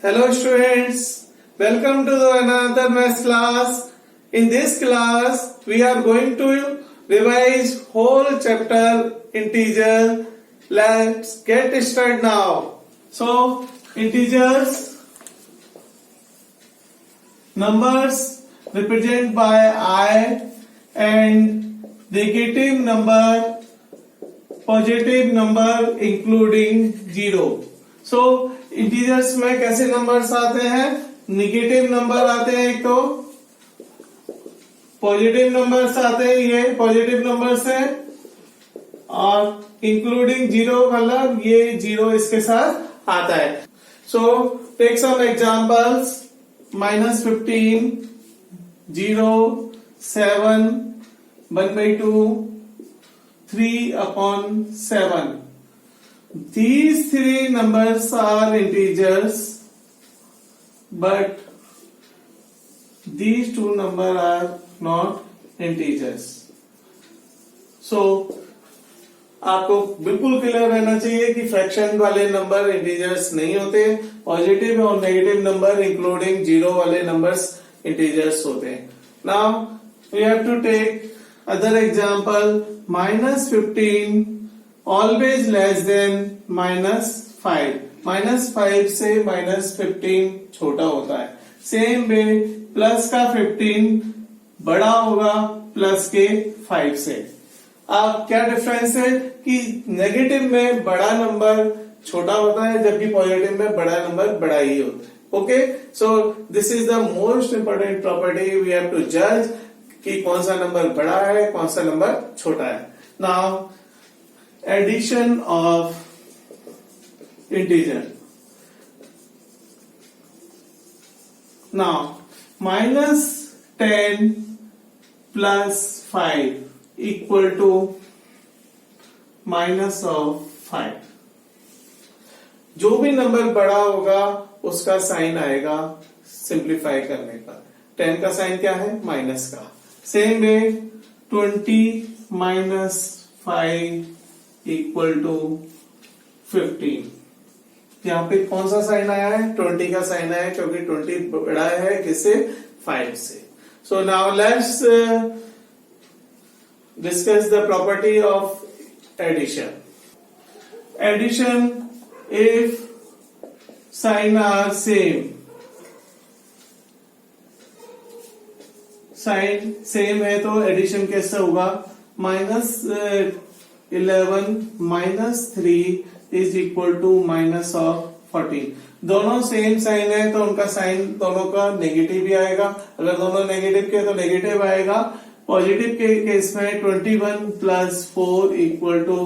Hello students, welcome to another math class. In this class, we are going to revise whole chapter integer. Let's get started now. So, integers, numbers represented by I and negative number, positive number including 0. So integers में कैसे numbers आते हैं? Negative number आते हैं, एक तो positive numbers आते हैं, ये पॉजिटिव नंबर्स है, और इंक्लूडिंग 0 मतलब ये 0 इसके साथ आता है. So take some examples. -15, 0, 7, 1/2, 3/7. These three numbers are integers, but these two numbers are not integers. So, आपको बिल्कुल क्लियर रहना चाहिए कि फ्रैक्शन वाले नंबर इंटीजर्स नहीं होते, पॉजिटिव और नेगेटिव नंबर इंक्लूडिंग 0 वाले नंबर्स इंटीजर्स होते हैं. Now we have to take other example. -15 always less than -5. -5 से -15 छोटा होता है. सेम वे प्लस का 15 बड़ा होगा प्लस के 5 से. अब क्या डिफरेंस है कि नेगेटिव में बड़ा नंबर छोटा होता है जबकि पॉजिटिव में बड़ा नंबर बड़ा ही होता है. Okay, so this is the most important property we have to जज कि कौन सा नंबर बड़ा है कौन सा नंबर छोटा है. Now addition of integer. Now -10 plus 5 equal to minus of 5. जो भी नंबर बड़ा होगा उसका साइन आएगा सिंप्लीफाई करने पर. 10 का साइन क्या है? माइनस का. Same way 20 minus 5 equal to 15. यहाँ पे कौन सा साइन आया है? 20 का साइन आया है क्योंकि 20 बड़ा है किससे? 5 से. So now let's discuss the property of addition. Addition if sign are same, sign same है तो एडिशन कैसा होगा? -11 -3 इज इक्वल टू -14. दोनों सेम साइन है तो उनका साइन दोनों का नेगेटिव ही आएगा. अगर दोनों नेगेटिव के तो नेगेटिव आएगा. पॉजिटिव के केस में 21 प्लस 4 इक्वल टू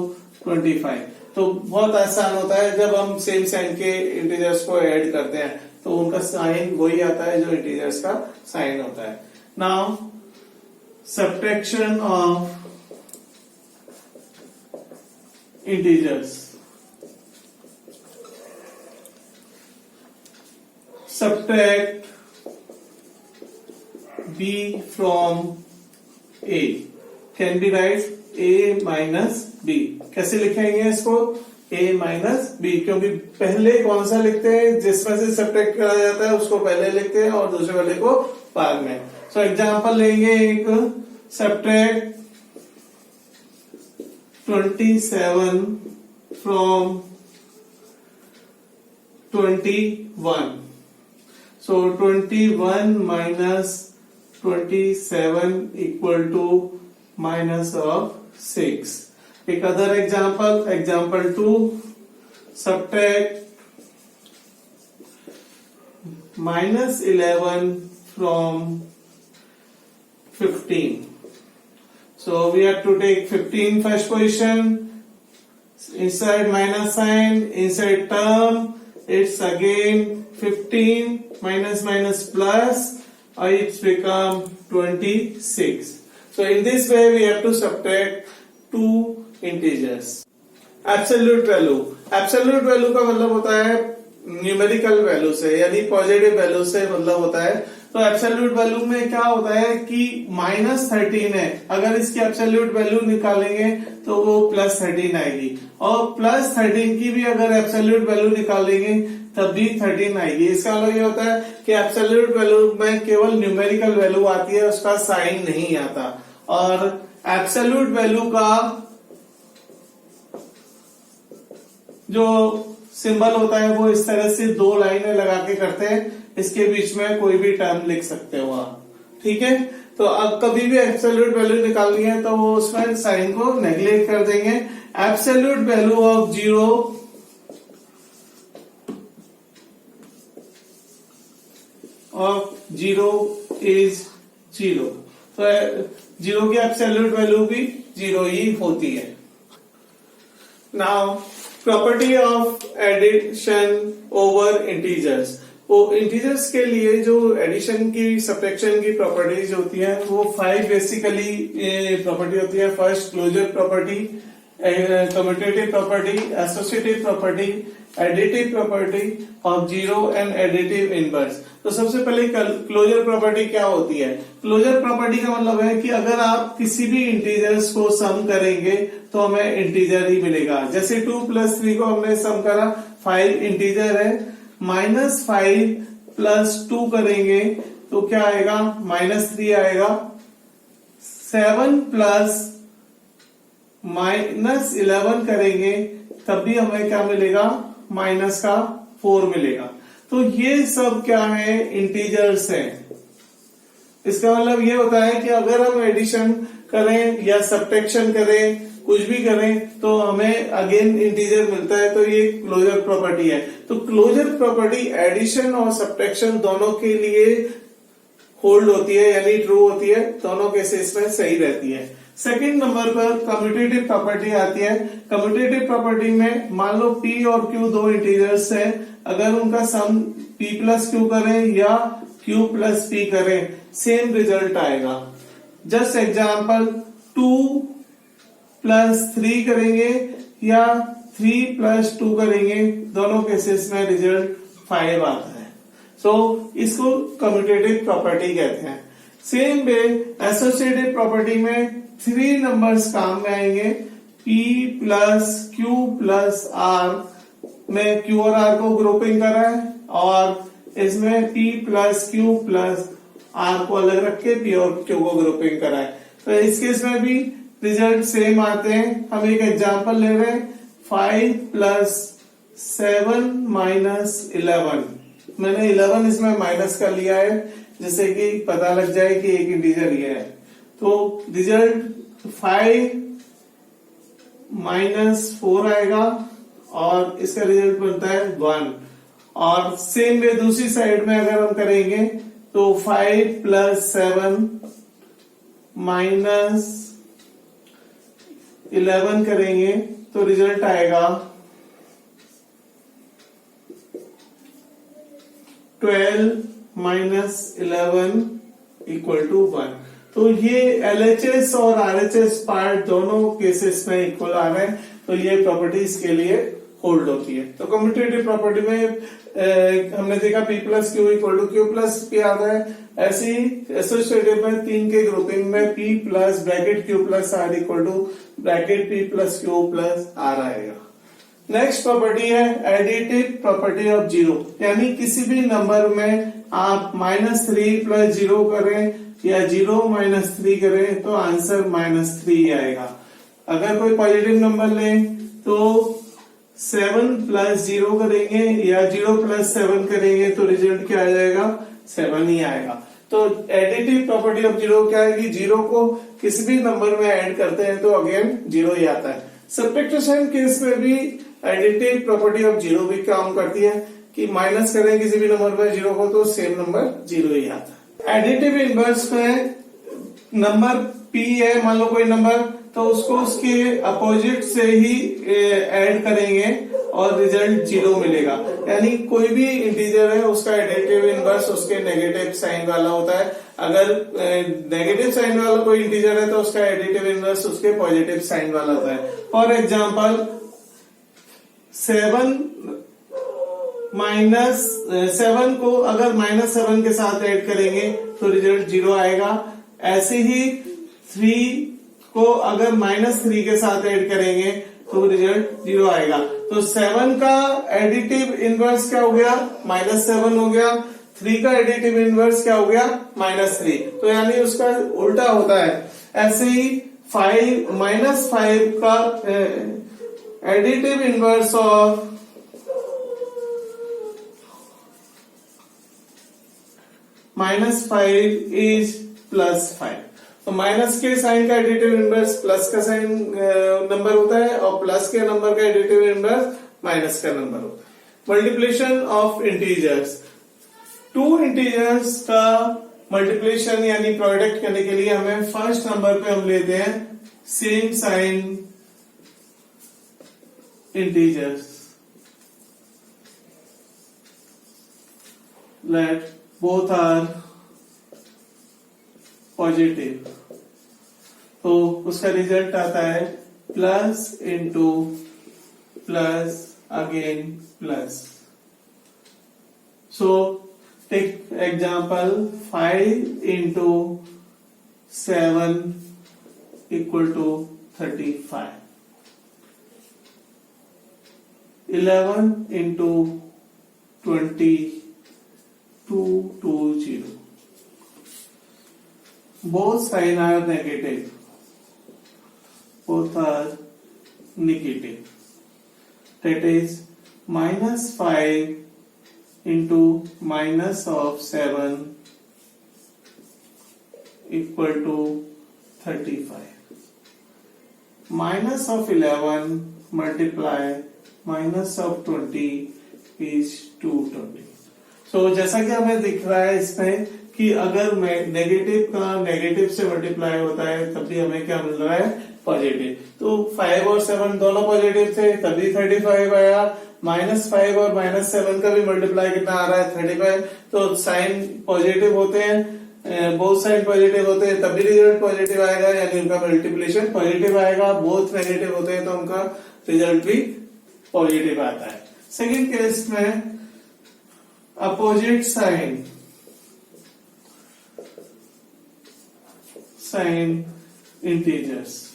25. तो बहुत आसान होता है जब हम सेम साइन के इंटीजर्स को ऐड करते हैं तो उनका साइन वही आता है जो इंटीजर्स का साइन होता है. Now subtraction of integers. Subtract b from a can be write a minus b. कैसे लिखेंगे इसको? a minus b, क्योंकि पहले कौन सा लिखते हैं? जिसमें से सब्ट्रैक्ट करा जाता है उसको पहले लिखते हैं और दूसरे वाले को बाद में. सो एग्जांपल लेंगे एक. Subtract 27 from 21. So 21 minus 27 equal to minus of 6. एक other example, example 2. Subtract -11 from 15. So we have to take 15 first position. Inside minus sign, inside term, it's again 15 minus plus, it's become 26. So in this way we have to subtract two integers. Absolute value. Absolute value का मतलब होता है numerical value से यानी positive value से मतलब होता है। तो एब्सोल्यूट वैल्यू में क्या होता है कि -13 है, अगर इसकी एब्सोल्यूट वैल्यू निकालेंगे तो वो +13 आएगी, और +13 की भी अगर एब्सोल्यूट वैल्यू निकालेंगे तब भी 13 आएगी। इसका मतलब ये होता है कि एब्सोल्यूट वैल्यू में केवल न्यूमेरिकल वैल्यू आती है, उसका साइन नहीं आता। और एब्सोल्यूट वैल्यू का जो सिंबल होता है वो इस तरह से 2 लाइनें लगा के करते हैं, इसके बीच में कोई भी टर्म लिख सकते हो आप, ठीक है। तो अब कभी भी एब्सोल्यूट वैल्यू निकालनी है तो वो उसमें साइन को नेग्लेक्ट कर देंगे। एब्सोल्यूट वैल्यू ऑफ 0 इज 0, तो 0 की एब्सोल्यूट वैल्यू भी 0 ही होती है। Now property of addition over integers. वो इंटीजर्स के लिए जो एडिशन की सब्ट्रैक्शन की प्रॉपर्टीज होती है वो 5 बेसिकली प्रॉपर्टी होती है। First, closure property, commutative property, associative property, additive property of 0 and additive inverse. तो सबसे पहले क्लोजर प्रॉपर्टी क्या होती है? क्लोजर प्रॉपर्टी का मतलब है कि अगर आप किसी भी इंटीजर्स को सम करेंगे तो हमें इंटीजर ही मिलेगा। जैसे 2 + 3 को हमने सम करा, 5 इंटीजर है, -5 + 2 करेंगे तो क्या आएगा? -3 आएगा। 7 + -11 करेंगे तब भी हमें क्या मिलेगा? -4 मिलेगा। तो ये सब क्या है? इंटीजर्स हैं। इसका मतलब ये होता है कि अगर हम एडिशन करें या सब्ट्रैक्शन करें, कुछ भी करें, तो हमें अगेन इंटीजर मिलता है, तो ये क्लोजर प्रॉपर्टी है। तो क्लोजर प्रॉपर्टी एडिशन और सब्ट्रैक्शन दोनों के लिए होल्ड होती है, यानी ट्रू होती है, दोनों केसेस में सही रहती है। सेकंड नंबर पर कम्यूटेटिव प्रॉपर्टी आती है। कम्यूटेटिव प्रॉपर्टी में मान लो P और Q 2 इंटीजर्स हैं, अगर उनका सम P + Q करें या Q + P करें, सेम रिजल्ट आएगा। जस्ट एग्जाम्पल, 2 + 3 करेंगे या 3 + 2 करेंगे, दोनों केसेस में रिजल्ट 5 आता है। सो इसको कम्यूटेटिव प्रॉपर्टी कहते हैं। सेम वे एसोसिएटिव प्रॉपर्टी में 3 नंबर्स काम में आएंगे। P + Q + R में Q और R को ग्रुपिंग करा है, और इसमें P + Q + R को अलग रख के P और Q को ग्रुपिंग करा है। तो इस केस में भी रिजल्ट सेम आते हैं। हम एक एग्जांपल ले रहे हैं, 5 + 7 - 11। मैंने 11 इसमें माइनस कर लिया है, जिससे कि पता लग जाए कि एक इंटीजर ये है। तो रिजल्ट 5 - 4 आएगा और इसका रिजल्ट बनता है 1। और सेम वे दूसरी साइड में अगर हम करेंगे तो 5 + 7 - 11 करेंगे तो रिजल्ट आएगा 12 - 11 = 1। तो ये LHS और RHS पार्ट दोनों केसेस में इक्वल आ रहे हैं, तो ये प्रॉपर्टीज के लिए होल्ड होती है। तो कम्यूटेटिव प्रॉपर्टी में हमने देखा P + Q = Q + P आता है। ऐसे ही एसोसिएटिव में 3 के ग्रुपिंग में P + (Q + R) = P + Q + R आएगा। नेक्स्ट प्रॉपर्टी है एडिटिव प्रॉपर्टी ऑफ 0, यानी किसी भी नंबर में आप -3 + 0 करें या 0 - 3 करें तो आंसर -3 आएगा। अगर कोई पॉजिटिव नंबर लें तो 7 + 0 करेंगे या 0 + 7 करेंगे तो रिजल्ट क्या आ जाएगा? 7 ही आएगा। तो एडिटिव प्रॉपर्टी ऑफ 0 क्या है कि 0 को किसी भी नंबर में ऐड करते हैं तो अगेन 0 ही आता है। सब्ट्रैक्शन केस में भी एडिटिव प्रॉपर्टी ऑफ 0 भी काम करती है कि माइनस करें किसी भी नंबर में 0 को तो सेम नंबर 0 ही आता है। एडिटिव इनवर्स में नंबर P है, मान लो कोई नंबर, तो उसको उसके अपोजिट से ही ऐड करेंगे और रिजल्ट 0 मिलेगा। यानी कोई भी इंटीजर है उसका एडिटिव इनवर्स उसके नेगेटिव साइन वाला होता है। अगर नेगेटिव साइन वाला कोई इंटीजर है तो उसका एडिटिव इनवर्स उसके पॉजिटिव साइन वाला होता है। फॉर एग्जाम्पल 7 माइनस 7 को अगर -7 के साथ ऐड करेंगे तो रिजल्ट 0 आएगा। ऐसे ही 3 को अगर -3 के साथ ऐड करेंगे तो रिजल्ट 0 आएगा। तो 7 का एडिटिव इनवर्स क्या हो गया? -7 हो गया। 3 का एडिटिव इनवर्स क्या हो गया? -3। तो यानी उसका उल्टा होता है। ऐसे ही 5 का एडिटिव इनवर्स ऑफ -5 इज +5। तो माइनस के साइन का एडिटिव इनवर्स प्लस का साइन नंबर होता है और प्लस के नंबर का एडिटिव इनवर्स माइनस का नंबर होता है। मल्टीप्लिकेशन ऑफ इंटीजर्स, 2 इंटीजर्स का मल्टीप्लिकेशन यानी प्रोडक्ट करने के लिए हमें फर्स्ट नंबर पे हम लेते हैं same sign integers. Let both are positive, तो उसका रिजल्ट आता है plus into plus again plus. So take example 5 into 7 equal to 35, 11 into 20 220। Both sign are negative. Both are negative. That is -5 into minus of 7 equal to 35. Minus of 11 multiply minus of 20 is 220. So जैसा कि हमें दिख रहा है इसमें कि अगर negative का नेगेटिव से मल्टीप्लाई होता है तब भी हमें क्या मिल रहा है? पॉजिटिव। तो 5 और 7 दोनों पॉजिटिव थे तभी 35 आया। -5 और -7 का भी मल्टीप्लाई कितना आ रहा है? 35। तो साइन पॉजिटिव होते हैं, बोथ साइन पॉजिटिव होते हैं तभी रिजल्ट पॉजिटिव आएगा, यानी उनका मल्टीप्लिकेशन पॉजिटिव आएगा। बोथ नेगेटिव होते हैं तो उनका रिजल्ट भी पॉजिटिव आता है। सेकेंड केस में opposite sign integers,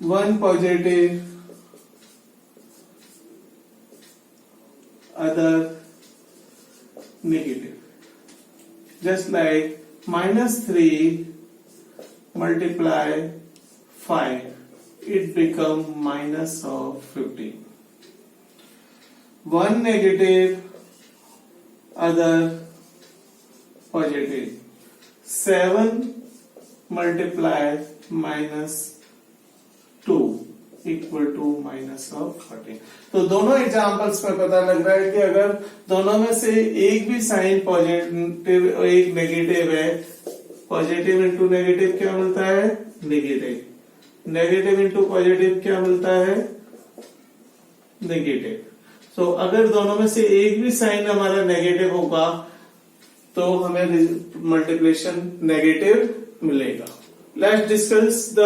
one positive, other negative. Just like -3 multiply 5, it become minus of 15. One negative, other positive. 7 multiply -2 equal to -14। तो दोनों एग्जांपल्स में पता लग रहा है कि अगर दोनों में से एक भी साइन पॉजिटिव और एक नेगेटिव है, पॉजिटिव इंटू नेगेटिव क्या मिलता है? नेगेटिव। नेगेटिव इंटू पॉजिटिव क्या मिलता है? नेगेटिव। तो अगर दोनों में से एक भी साइन हमारा नेगेटिव होगा तो हमें मल्टीप्लिकेशन नेगेटिव मिलेगा। Let's discuss the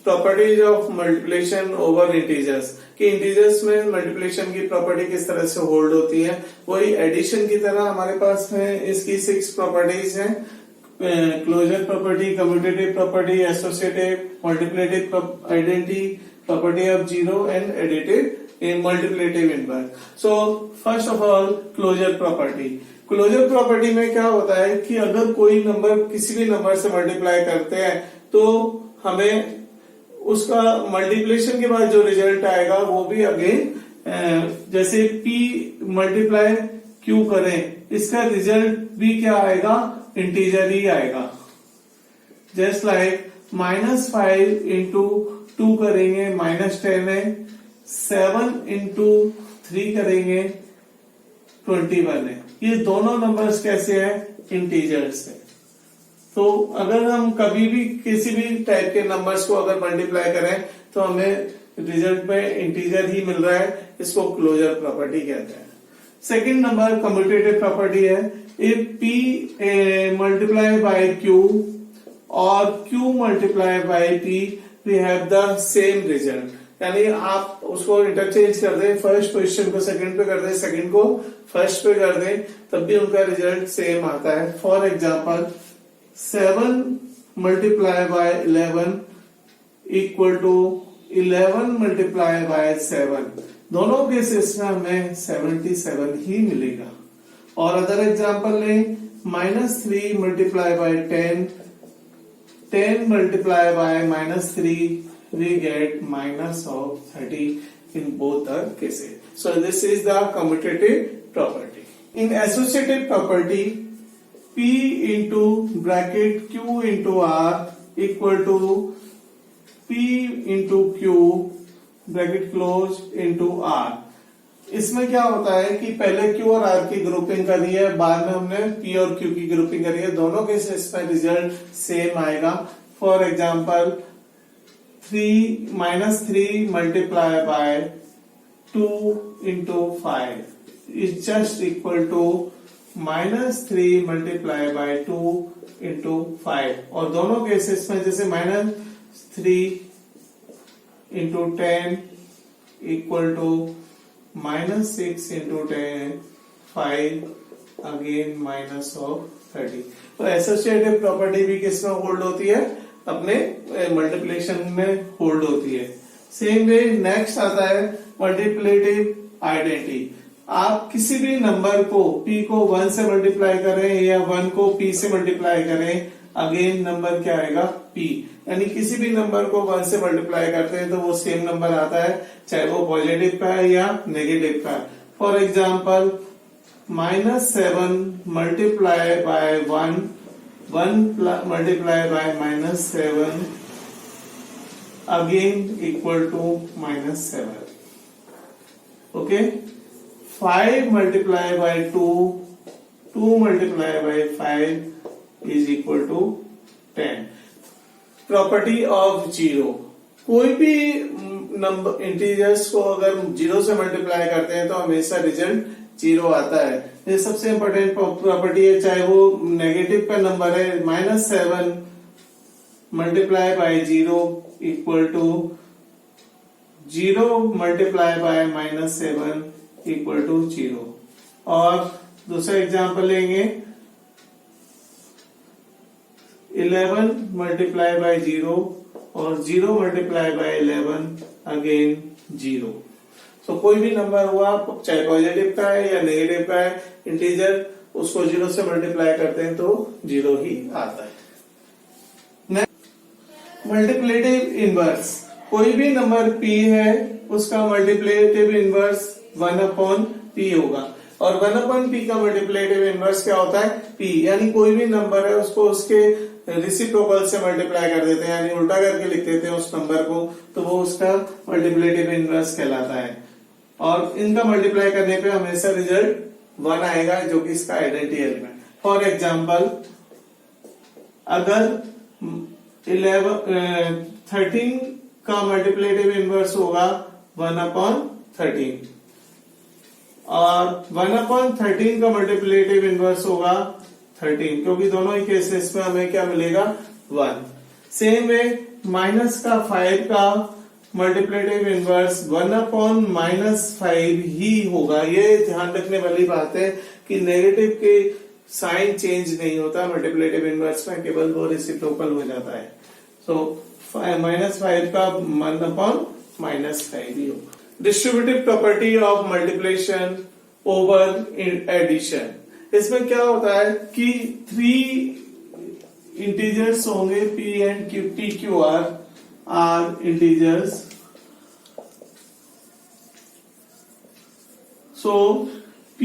properties of multiplication over integers कि इंटीजर्स में मल्टीप्लिकेशन की प्रॉपर्टी किस तरह से होल्ड होती है। वही एडिशन की तरह हमारे पास में इसकी 6 प्रॉपर्टीज हैं: closure property, commutative property, associative, multiplicative identity, property of zero and additive multiplicative inverse. So first of all closure property. Closure property में क्या होता है कि अगर कोई नंबर किसी भी नंबर से मल्टीप्लाई करते हैं तो हमें उसका मल्टीप्लिकेशन के बाद जो रिजल्ट आएगा वो भी अगेन जैसे p मल्टीप्लाई q करें इसका रिजल्ट भी क्या आएगा? इंटीजर ही आएगा। जस्ट लाइक -5 इंटू 2 करेंगे -10 है, 7 इंटू 3 करेंगे 21 है। ये दोनों नंबर्स कैसे हैं? इंटीजर्स है। तो अगर हम कभी भी किसी भी टाइप के नंबर्स को अगर मल्टीप्लाई करें तो हमें रिजल्ट में इंटीजर ही मिल रहा है, इसको क्लोजर प्रॉपर्टी कहते हैं। सेकंड नंबर कम्यूटेटिव प्रॉपर्टी है। If p multiply by q और q multiply by p we have the same result, यानी आप उसको इंटरचेंज कर दें, फर्स्ट पोजीशन को सेकंड पे कर दें, सेकंड को फर्स्ट पे कर दें, तब भी उनका रिजल्ट सेम आता है। For example 7 multiply by 11 equal to 11 multiply by 7, दोनों केसेस में हमें 77 ही मिलेगा। और अदर एग्जांपल लें, -3 multiply by 10, 10 multiply by -3, we get minus of 30 in both the cases. So this is the commutative property. In associative property, P into bracket Q into R equal to P into Q bracket close into R. इसमें क्या होता है कि पहले Q और R की grouping करी है, बाद में हमने P और Q की ग्रुपिंग करी है, दोनों केसेस में रिजल्ट सेम आएगा। For example -3 multiply by 2 into 5 is just equal to -3 multiply by 2 into 5, और दोनों केसेस में जैसे -3 into 10 equal to -6 into 10, 5 again minus of 30। तो एसोसिएटिव प्रॉपर्टी भी किसमें होल्ड होती है? अपने मल्टीप्लिकेशन में होल्ड होती है। सेम वे नेक्स्ट आता है मल्टीप्लेटिव आइडेंटिटी। आप किसी भी नंबर को p को 1 से मल्टीप्लाई करें या 1 को p से मल्टीप्लाई करें, अगेन नंबर क्या आएगा? p। यानी किसी भी नंबर को 1 से मल्टीप्लाई करते हैं तो वो सेम नंबर आता है, चाहे वो पॉजिटिव का है या नेगेटिव का है। For example -7 multiply bye 1 multiply by -7 again equal to -7. Okay, 5 multiply by 2 multiply by 5 is equal to 10. Property of zero, कोई भी नंबर इंटीजर्स को अगर जीरो से मल्टीप्लाई करते हैं तो हमेशा रिजल्ट जीरो आता है। ये सबसे इंपॉर्टेंट प्रॉपर्टी है, चाहे वो नेगेटिव का नंबर है। -7 multiply by 0 equal to 0 multiply by -7 equal to 0। और दूसरा एग्जांपल लेंगे, 11 मल्टीप्लाई बाय 0 और 0 मल्टीप्लाई बाय 11 अगेन 0। तो कोई भी नंबर हुआ, चाहे पॉजिटिव का है या नेगेटिव का है, इंटीजर, उसको 0 से मल्टीप्लाई करते हैं तो 0 ही आता है। मल्टीप्लेटिव इनवर्स, कोई भी नंबर p है उसका मल्टीप्लेटिव इनवर्स 1/p होगा, और 1/p का मल्टीप्लेटिव इनवर्स क्या होता है? p। यानी कोई भी नंबर है उसको उसके रेसिप्रोकल से मल्टीप्लाई कर देते हैं, यानी उल्टा करके लिख देते हैं उस नंबर को, तो वो उसका मल्टीप्लेटिव इनवर्स कहलाता है। और इनका मल्टीप्लाई करने पे हमेशा रिजल्ट 1 आएगा, जो कि इसका आइडेंटिटी एलिमेंट। फॉर एग्जांपल अगर 13 का मल्टीप्लेटिव इनवर्स होगा 1/13 और 1/13 का मल्टीप्लेटिव इनवर्स होगा 13, क्योंकि दोनों ही केसेस में हमें क्या मिलेगा? 1। सेम वे -5 का मल्टीप्लेटिव इनवर्स 1/-5 ही होगा। ये ध्यान रखने वाली बात है कि नेगेटिव के साइन चेंज नहीं होता मल्टीप्लेटिव इनवर्स में, केवल वो रेसिप्रोकल हो जाता है। सो -5 का 1/-5 ही होगा। Distributive property of multiplication over addition, इसमें क्या होता है कि 3 इंटीजर्स होंगे, p and q, p q r integers, so p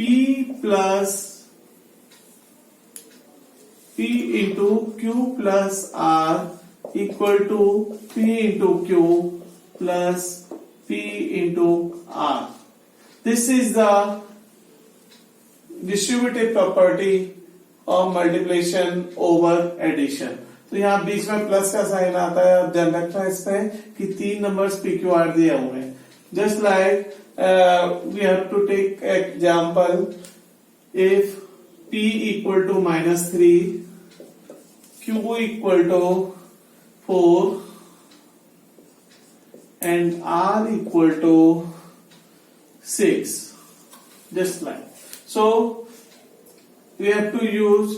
into q plus r equal to p into q plus p into r. This is the distributive property of multiplication over addition. तो यहाँ बीच में plus का sign आता है, अब ध्यान रखना इसमें कि 3 नंबर्स पी क्यू आर दिए हुए हैं। Just like we have to take example, if p equal to -3, q equal to 4 and R equal to 6, just like so. We have to use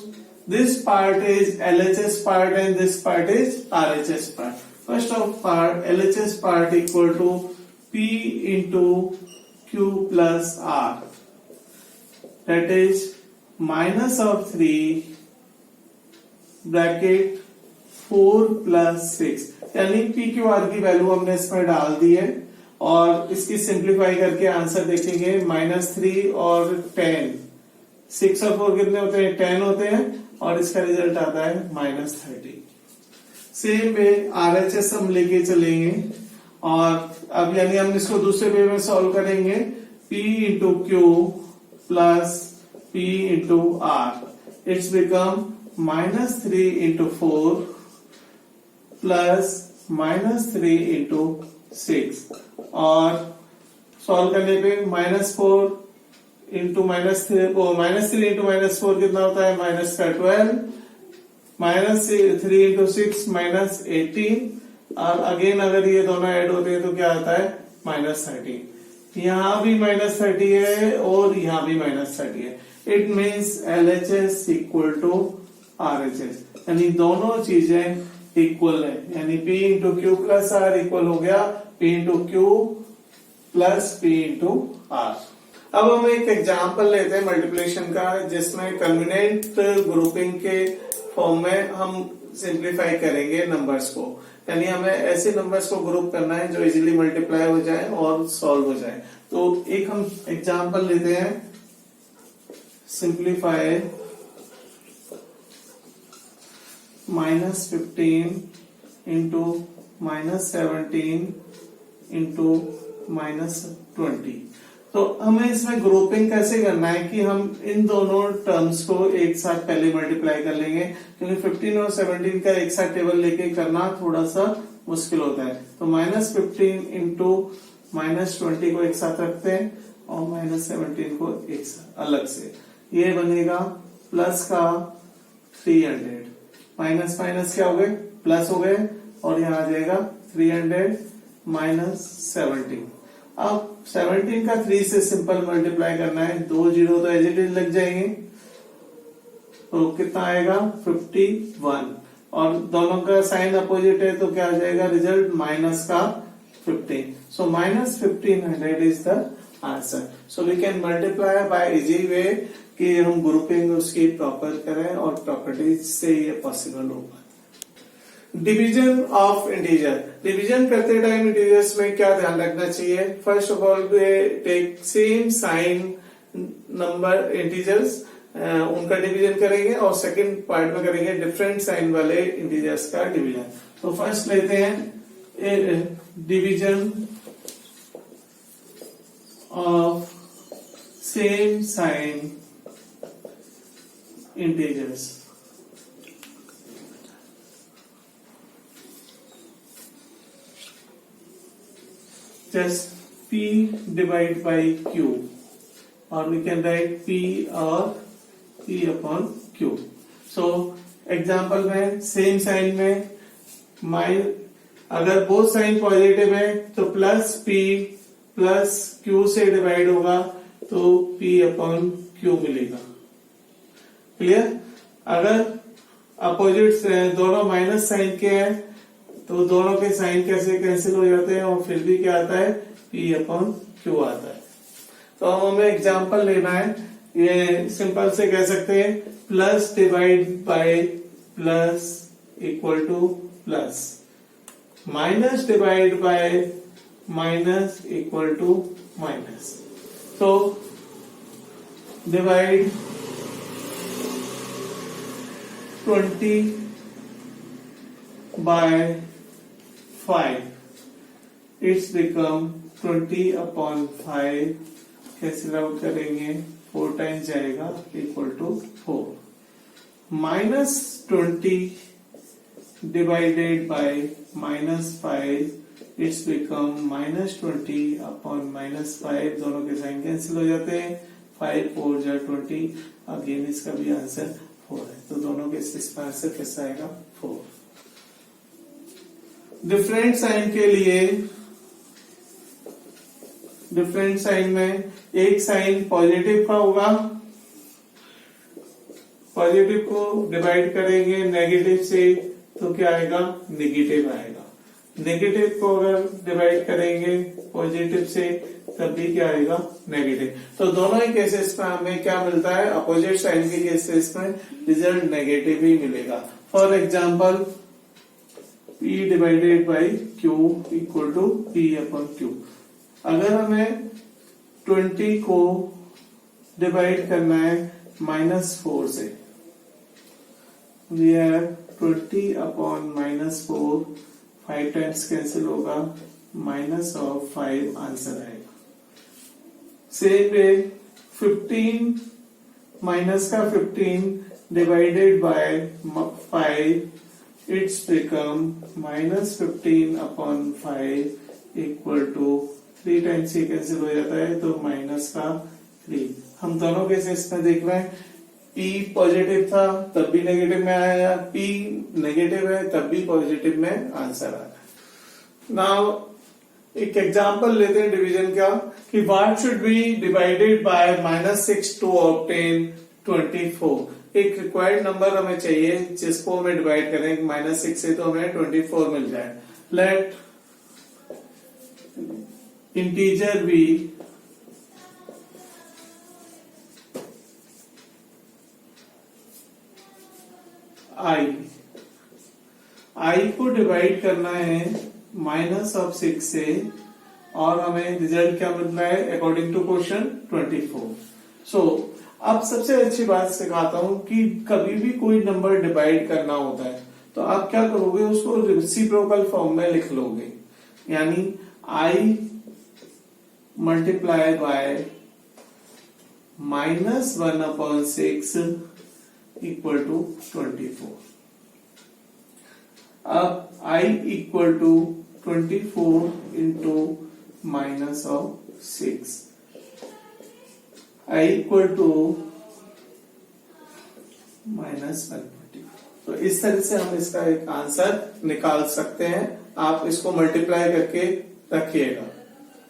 this part is LHS part and this part is RHS part. First of part, LHS part equal to P into Q plus R, that is minus of 3 bracket 4 plus 6, यानी P Q R की value हमने इसमें डाल दी है और इसकी simplify करके answer देखेंगे -3 और 10, 6 और 4 कितने होते हैं 10 होते हैं और इसका रिजल्ट आता है -30। सेम वे आरएचएस हम लेके चलेंगे और अब यानी हम इसको दूसरे वे में सॉल्व करेंगे। P into Q plus P into R, it's become -3 into 4 plus -3 into 6 और सॉल्व करने पे -4 इंटू -3 इंटू -4 कितना होता है -12, -3 इंटू 6 -18 और अगेन अगर ये दोनों ऐड होते हैं तो क्या आता है -30। यहां भी -30 है और यहां भी -30 है। It means LHS equal to RHS, यानी दोनों चीजें इक्वल है, यानी P into Q plus R equal हो गया P into Q plus P into R. अब हम एक एग्जाम्पल लेते हैं मल्टीप्लिकेशन का, जिसमें कन्वीनियंट ग्रुपिंग के फॉर्म में हम सिंप्लीफाई करेंगे नंबर्स को, यानी हमें ऐसे नंबर्स को ग्रुप करना है जो इजीली मल्टीप्लाई हो जाए और सॉल्व हो जाए। तो एक हम एग्जाम्पल लेते हैं, सिंप्लीफाई -15 इंटू -17 इंटू -20। तो हमें इसमें ग्रुपिंग कैसे करना है कि हम इन दोनों टर्म्स को एक साथ पहले मल्टीप्लाई कर लेंगे, क्योंकि 15 और 17 का एक साथ टेबल लेके करना थोड़ा सा मुश्किल होता है। तो -15 इंटू -20 को एक साथ रखते हैं और -17 को एक साथ अलग से, ये बनेगा प्लस का 300, माइनस माइनस क्या हो गए प्लस हो गए और यहाँ आ जाएगा 300 माइनस 17। अब 17 का 3 से सिंपल मल्टीप्लाई करना है, 2 जीरो तो एज इट इज लग जाएंगे, तो कितना आएगा 51 और दोनों का साइन अपोजिट है तो क्या आ जाएगा रिजल्ट माइनस का 15। So -1500 is the answer. So we can multiply by easy way कि हम ग्रुपिंग उसकी प्रॉपर करें और प्रॉपर्टीज से ये पॉसिबल होगा। डिवीजन ऑफ इंटीजर, डिवीजन करते टाइम इंटीजर्स में क्या ध्यान रखना चाहिए? First of all take same sign number integers, उनका डिवीजन करेंगे और सेकंड पार्ट में करेंगे डिफरेंट साइन वाले इंटीजर्स का डिवीजन। तो फर्स्ट लेते हैं division of same sign integers। Just P divide by Q, or we can write P or P upon Q। So example में सेम साइन में अगर बोथ साइन पॉजिटिव है तो प्लस P प्लस Q से divide होगा तो P upon Q मिलेगा। Clear? अगर अपोजिट दोनों माइनस साइन के हैं तो दोनों के साइन कैसे कैंसिल हो जाते हैं और फिर भी क्या आता है P अपॉन Q आता है। तो हमें एग्जांपल लेना है, ये सिंपल से कह सकते हैं plus divide by plus equal to plus, minus divide by minus equal to minus. तो divide 20 by 5, it's become 20 upon 5, cancel out करेंगे 4 टाइम्स जाएगा equal to 4, -20 divided by -5, it's become -20 upon -5, दोनों के साइन कैंसिल हो जाते हैं, 5 4 जा 20, again इसका भी आंसर 4 है, तो दोनों के इसका आंसर कैसा आएगा 4। डिफरेंट साइन के लिए डिफरेंट साइन में एक साइन पॉजिटिव का होगा, पॉजिटिव को डिवाइड करेंगे नेगेटिव से तो क्या आएगा, नेगेटिव आएगा। नेगेटिव को अगर डिवाइड करेंगे पॉजिटिव से तब भी क्या आएगा, नेगेटिव। तो दोनों ही केसेस में हमें क्या मिलता है, अपोजिट साइन के केसेस में रिजल्ट नेगेटिव ही मिलेगा। For example P divided by Q equal to P upon Q। अगर हमें 20 को डिवाइड करना है -4 से, we have 20 upon -4, 5 times cancel होगा, -5 आंसर आएगा। सेम वे 15 माइनस का 15 divided by 5, it's become -15 upon 5 equal to 3 times ये कैंसिल हो जाता है तो -3। हम दोनों केसेस में देख रहे हैं, P पॉजिटिव था तब भी नेगेटिव में आया, P नेगेटिव है तब भी पॉजिटिव में आंसर आया। नाउ एक एग्जांपल लेते हैं डिवीजन का, कि what should be divided by -6 to obtain 24। एक रिक्वायर्ड नंबर हमें चाहिए जिसको हमें डिवाइड करें -6 से तो हमें 24 मिल जाए। लेट इंटीजर बी आई को डिवाइड करना है -6 से और हमें रिजल्ट क्या मिल रहा है अकॉर्डिंग टू क्वेश्चन 24। सो अब सबसे अच्छी बात सिखाता हूं कि कभी भी कोई नंबर डिवाइड करना होता है तो आप क्या करोगे, उसको रेसिप्रोकल फॉर्म में लिख लोगे, यानी I multiply by -1/6 equal to 24। अब I equal to 24 into -6, I equal to -120। तो इस तरह से हम इसका एक आंसर निकाल सकते हैं। आप इसको मल्टीप्लाई करके रखिएगा।